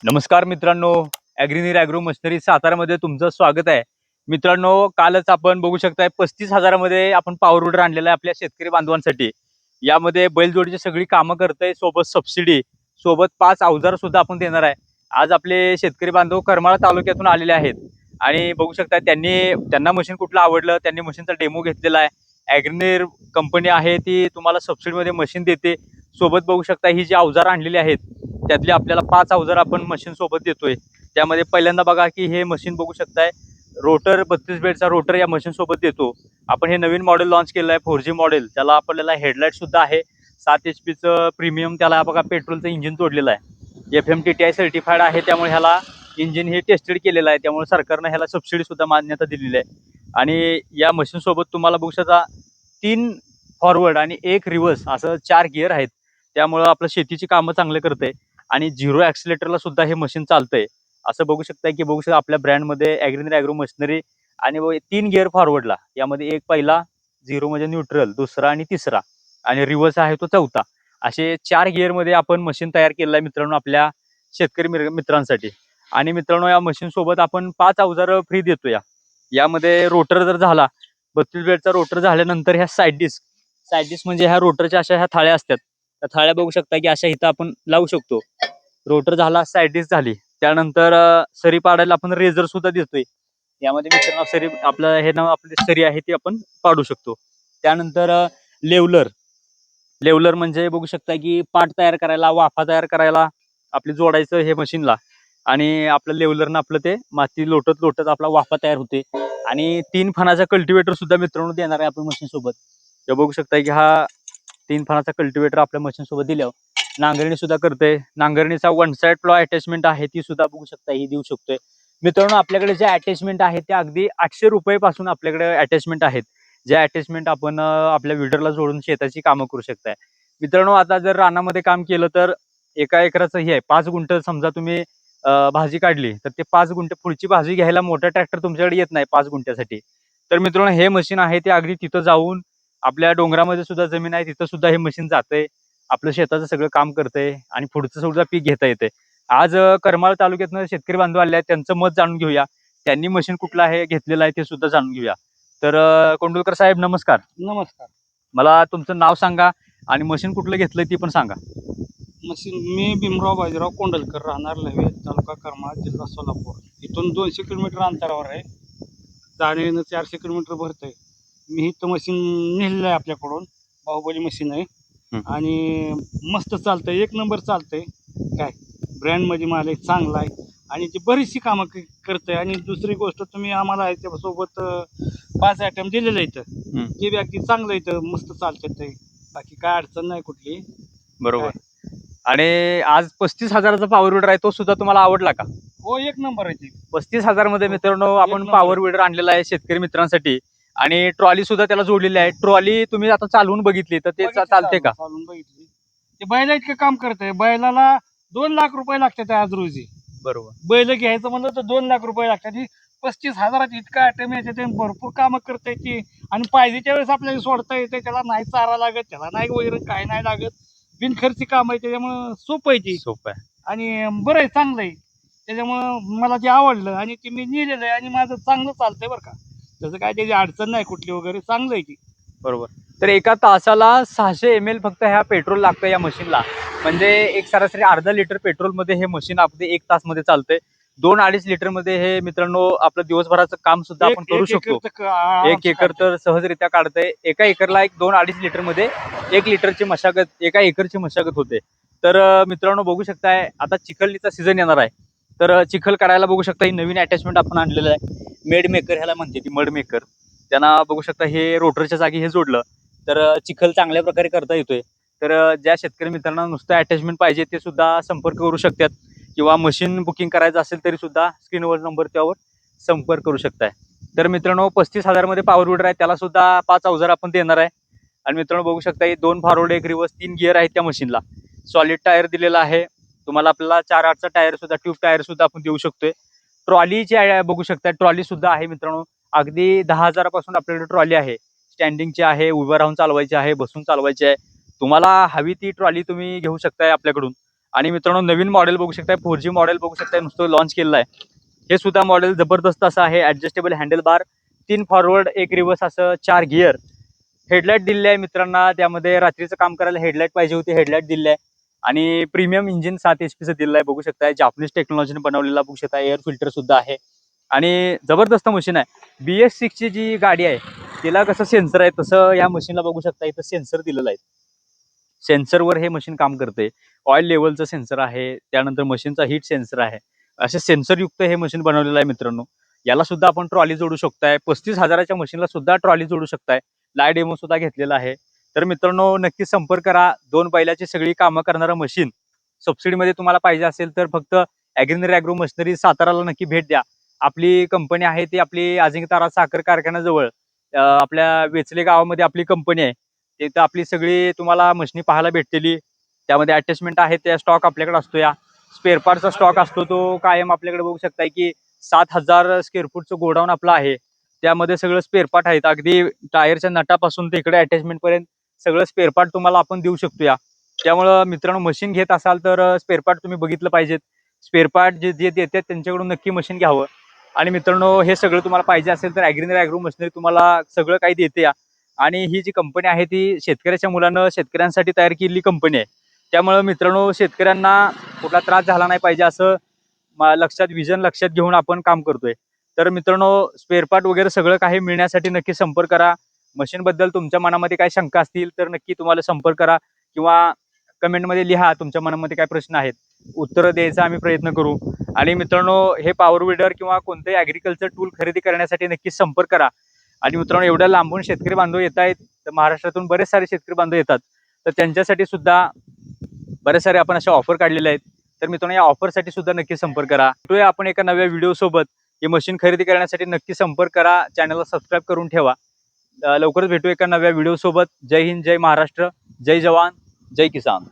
नमस्कार मित्रांनो, ॲग्रीनीर agro machinery सातारामध्ये तुमचं स्वागत आहे. मित्रांनो, कालच आपण बघू शकताय 35,000मध्ये आपण पॉवर विडर आणलेला आहे आपल्या शेतकरी बांधवांसाठी. यामध्ये बैलजोडीची सगळी कामं करतंय, सोबत सबसिडी, सोबत 5 अवजार सुद्धा आपण देणार आहे. आज आपले शेतकरी बांधव करमाळा तालुक्यातून आलेले आहेत आणि बघू शकता त्यांना मशीन कुठलं आवडलं, त्यांनी मशीनचा डेमो घेतलेला आहे. ॲग्रीनीर कंपनी आहे ती तुम्हाला सबसिडीमध्ये मशीन देते. सोबत बघू शकता ही जी अवजार आणलेली आहेत त्यातली आपल्याला 5 अवजार आपण मशीन सोबत देतोय. त्यामध्ये पहिल्यांदा बघा की हे मशीन बघू शकताय, रोटर 32 बेडचा रोटर या मशीन सोबत देतो. आपण हे नवीन मॉडेल लॉन्च केलं आहे 4G मॉडेल. त्याला आपल्याला हेडलाईट सुद्धा आहे. 7 HP प्रीमियम त्याला बघा पेट्रोलचं इंजिन जोडलेलं आहे. FMTTI सर्टिफाईड आहे, त्यामुळे ह्याला इंजिन हे टेस्टेड केलेलं आहे. त्यामुळे सरकारनं ह्याला सबसिडी सुद्धा मान्यता दिलेली आहे. आणि या मशीन सोबत तुम्हाला बघू शकता 3 फॉरवर्ड आणि 1 रिव्हर्स असं 4 गिअर आहेत. त्यामुळं आपलं शेतीची कामं चांगलं करते आणि 0 ॲक्सिलेटरला सुद्धा हे मशीन चालतंय. असं बघू शकता की बघू शकता आपल्या ब्रँडमध्ये ॲग्रीनीर ॲग्रो मशिनरी आणि 3 गिअर फॉरवर्डला, यामध्ये एक पहिला 0 म्हणजे न्यूट्रल, दुसरा आणि तिसरा, आणि रिव्हर्स आहे तो चौथा. असे 4 गिअरमध्ये आपण मशीन तयार केलेलं आहे मित्रांनो आपल्या शेतकरी मित्रांसाठी. आणि मित्रांनो, या मशीन सोबत आपण 5 अवजार फ्री देतो. यामध्ये रोटर जर झाला, 32 बेडचा रोटर झाल्यानंतर ह्या साईड डिस्क म्हणजे ह्या रोटरच्या ह्या थाळ्या असतात. त्या थाळ्या बघू शकता की अशा इथं आपण लावू शकतो. रोटर झाला, साईड डिस्क झाली, त्यानंतर सरी पाडायला आपण रेझर सुद्धा देतोय. यामध्ये मित्रांनो सरी आपलं हे नाव आपली सरी आहे ती आपण पाडू शकतो. त्यानंतर लेवलर लेवलर म्हणजे बघू शकता की पाट तयार करायला, वाफा तयार करायला आपली जोडायचं हे मशीनला, आणि आपलं लेवलरनं आपलं ते माती लोटत लोटत आपला वाफा तयार होते. आणि 3 फणाचा कल्टिवेटर सुद्धा मित्रांनो देणार आहे आपण मशीन सोबत. हे बघू शकता की हा 3 फणाचा कल्टिवेटर आपल्या मशीन सोबत दिल्यावर नांगरणी सुद्धा करते. नांगरणीचा 1 साइड प्लॉ अटॅचमेंट आहे ती सुद्धा बघू शकता ही देऊ शकतोय. मित्रांनो, आपल्याकडे जे अटॅचमेंट आहे ते अगदी 800 रुपये पासून आपल्याकडे अटॅचमेंट आहेत. ज्या अटॅचमेंट आपण आपल्या विडरला जोडून शेताची कामं करू शकताय. मित्रांनो, आता जर रानामध्ये काम केलं तर एका एकराचं हे आहे 5 गुंठ, समजा तुम्ही भाजी काढली तर ते 5 गुंठ पुढची भाजी घ्यायला मोठा ट्रॅक्टर तुमच्याकडे येत नाही 5 गुंठ्यासाठी. तर मित्रांनो, हे मशीन आहे ते अगदी तिथं जाऊन आपल्या डोंगरामध्ये सुद्धा जमीन आहे तिथं सुद्धा हे मशीन जातंय, आपलं शेताचं सगळं काम करतंय आणि पुढचं सुद्धा पीक घेता येते. आज करमाळ तालुक्यातनं शेतकरी बांधव आले आहेत, त्यांचं मत जाणून घेऊया. त्यांनी मशीन कुठलं आहे घेतलेलं आहे ते सुद्धा जाणून घेऊया. तर कोंडुलकर साहेब, नमस्कार. नमस्कार. मला तुमचं नाव सांगा आणि मशीन कुठलं घेतलंय ती पण सांगा. मशीन मी भीमराव बाजीराव कोंडलकर, राहणार लवे, तालुका करमाळा, जिल्हा सोलापूर. इथून 200 किलोमीटर अंतरावर आहे. जाणं 400 किलोमीटर भरतंय. मी इथं मशीन नेलेलं आहे आपल्याकडून. बाहुबली मशीन आहे आणि मस्त चालतंय, एक नंबर चालतंय. काय ब्रँडमध्ये माल आहे, चांगला आहे आणि ती बरीचशी कामं करतंय. आणि दुसरी गोष्ट, तुम्ही आम्हाला याच्यासोबत 5 आयटम दिलेलं इथं, ते बी अगदी चांगलं इथं मस्त चालतं ते. बाकी काय अडचण नाही कुठली. बरोबर. आणि आज 35,000चा पॉवर विडर आहे तो सुद्धा तुम्हाला आवडला का? हो, एक नंबर आहे ती. 35,000 मध्ये मित्रांनो आपण नंबर पॉवर विडर आणलेला आहे शेतकरी मित्रांसाठी. आणि ट्रॉली सुद्धा त्याला जोडलेली आहे. ट्रॉली तुम्ही आता चालवून बघितली तर ते चालते का? चालून बघितली. ते बैला इतकं काम करतंय. बैलाला 2 लाख रुपये लागतात आज रोजी. बरोबर. बैल घ्यायचं म्हणलं तर 2 लाख रुपये लागतात. ही 35,000 इतका आयटम येते, ते भरपूर कामं करता येते. आणि पाहिजेच्या वेळेस आपल्याला सोडता येते. त्याला नाही चारा लागत, त्याला नाही वगैरे काय नाही लागत. बिनखर्ची काम आहे, त्याच्यामुळं सोपं आहे ती. सोपं आहे. आणि बरं आहे, चांगलं आहे. त्याच्यामुळं मला ते आवडलं आणि ते मी नेलेलं आहे आणि माझं चांगलं चालतंय बरं का. त्याचं काय त्याची अडचण नाही कुठली वगैरे, चांगलं आहे ती. बरोबर. तर एका तासाला 600 ml फक्त ह्या पेट्रोल लागतं या मशीनला. म्हणजे एक सरासरी अर्धा लिटर पेट्रोलमध्ये हे मशीन अगदी 1 तासमध्ये चालतंय. 2-2.5 लिटरमध्ये हे मित्रांनो आपलं दिवसभराचं काम सुद्धा आपण करू शकतो. 1 एकर तर सहजरित्या काढतंय. एका एकरला 2-2.5 लिटरमध्ये 1 लिटरची मशागत, एका एकरची मशागत होते. तर मित्रांनो बघू शकताय, आता चिखलीचा सीझन येणार आहे. तर चिखल करायला बघू शकता ही नवीन अटॅचमेंट आपण आणलेलं आहे. मेड मेकर ह्याला म्हणते ती, मड मेकर. त्यांना बघू शकता हे रोटरच्या जागी हे जोडलं तर चिखल चांगल्या प्रकारे करता येतोय. तर ज्या शेतकरी मित्रांना नुसतं अटॅचमेंट पाहिजे ते सुद्धा संपर्क करू शकतात, किंवा मशीन बुकिंग करायचं असेल तरी सुद्धा स्क्रीनवर नंबर त्यावर संपर्क करू शकताय. तर मित्रांनो, 35,000 पॉवर विडर आहे, त्याला सुद्धा 5 अवजार आपण देणार आहे. आणि मित्रांनो बघू शकता, 2 फॉरवर्ड 1 रिव्हर्स 3 गिअर आहेत त्या मशीनला. सॉलिड टायर दिलेला आहे तुम्हाला. आपल्याला 4/8चा टायर सुद्धा, ट्यूब टायर सुद्धा आपण देऊ शकतोय. ट्रॉलीची बघू शकता, ट्रॉली सुद्धा आहे मित्रांनो. अगदी 10,000 पासून आपल्याकडे ट्रॉली आहे. स्टँडिंगची आहे, उभं राहून चालवायची आहे, बसून चालवायची आहे. तुम्हाला हवी ती ट्रॉली तुम्ही घेऊ शकताय आपल्याकडून. आणि मित्रांनो नवीन मॉडेल बघू शकताय, 4G मॉडेल बघू शकताय, नुसतं लॉन्च केलेलं आहे. हे सुद्धा मॉडेल जबरदस्त असं आहे. ऍडजस्टेबल हँडल बार, 3 फॉरवर्ड 1 रिव्हर्स असं 4 गिअर. हेडलाईट दिले आहे मित्रांना, त्यामध्ये रात्रीचं काम करायला हेडलाईट पाहिजे होती, हेडलाईट दिले आहे. आणि प्रीमियम इंजिन 7 HP दिलेलं आहे बघू शकताय. जापनीज टेक्नॉलॉजीने बनवलेला बघू शकता. एअर फिल्टर सुद्धा आहे आणि जबरदस्त मशीन आहे. BS6 ची जी गाडी आहे तिला कसं सेन्सर आहे तसं या मशीनला बघू शकता. इथं सेन्सर दिलेलं आहे. सेन्सरवर हे मशीन काम करते. ऑइल लेवलचं सेन्सर आहे, त्यानंतर मशीनचा हीट सेन्सर आहे. असे सेन्सरयुक्त हे मशीन बनवलेलं आहे मित्रांनो. याला सुद्धा आपण ट्रॉली जोडू शकताय. 35,000च्या मशीनला सुद्धा ट्रॉली जोडू शकताय. लाईव्ह डेमो सुद्धा घेतलेला आहे. तर मित्रांनो नक्की संपर्क करा. 2 बैलाची सगळी कामं करणारं मशीन सबसिडीमध्ये तुम्हाला पाहिजे असेल तर फक्त ॲग्रीनरी ॲग्रो मशिनरी साताराला नक्की भेट द्या. आपली कंपनी आहे ती आपली अजिंक्यतारा साखर कारखान्याजवळ आपल्या वेचले गावामध्ये आपली कंपनी आहे. तिथं आपली सगळी तुम्हाला मशिनी पाहायला भेटतील. त्यामध्ये अटॅचमेंट आहे, त्या स्टॉक आपल्याकडे असतो. या स्पेअर पार्टचा स्टॉक असतो तो कायम आपल्याकडे बघू शकताय की 7,000 स्क्वेअर फूटचं गोडाऊन आपलं आहे. त्यामध्ये सगळं स्पेअर पार्ट आहेत. अगदी टायरच्या नटापासून ते इकडे अटॅचमेंट पर्यंत सगळं स्पेअर पार्ट तुम्हाला आपण देऊ शकतो. या त्यामुळं मित्रांनो मशीन घेत असाल तर स्पेअर पार्ट तुम्ही बघितलं पाहिजेत. स्पेअर पार्ट जे जे देतात त्यांच्याकडून नक्की मशीन घ्यावं. आणि मित्रांनो हे सगळं तुम्हाला पाहिजे असेल तर ॲग्रीनरी ॲग्रो मशिनरी तुम्हाला सगळं काही देते. या आणि ही जी कंपनी आहे ती शेतकऱ्याच्या मुलानं शेतकऱ्यांसाठी तयार केलेली कंपनी आहे. त्यामुळे मित्रांनो शेतकऱ्यांना कुठला त्रास झाला नाही पाहिजे असं विजन लक्षात घेऊन आपण काम करतोय. तर मित्रांनो स्पेअर पार्ट वगैरे सगळं काही मिळण्यासाठी नक्की संपर्क करा. मशीन बद्दल तुमच्या मनामध्ये काय शंका असतील तर नक्की तुम्हाला संपर्क करा किंवा कमेंटमध्ये लिहा तुमच्या मनामध्ये काय प्रश्न आहेत. उत्तरं द्यायचा आम्ही प्रयत्न करू. आणि मित्रांनो हे पॉवर विडर किंवा कोणतेही ॲग्रिकल्चर टूल खरेदी करण्यासाठी नक्की संपर्क करा. आणि मित्रांनो एवढ्या लांबून शेतकरी बांधव येत आहेत, तर महाराष्ट्रातून बरेच सारे शेतकरी बांधव येतात. तर त्यांच्यासाठी सुद्धा बरेच सारे आपण अशा ऑफर काढलेले आहेत. तर मित्रांनो या ऑफरसाठी सुद्धा नक्की संपर्क करा. भेटूया आपण एका नव्या व्हिडिओ सोबत. ही मशीन खरेदी करण्यासाठी नक्की संपर्क करा. चॅनलला सबस्क्राईब करून ठेवा. लवकरच भेटू एका नव्या व्हिडिओ सोबत. जय हिंद, जय महाराष्ट्र, जय जवान, जय किसान.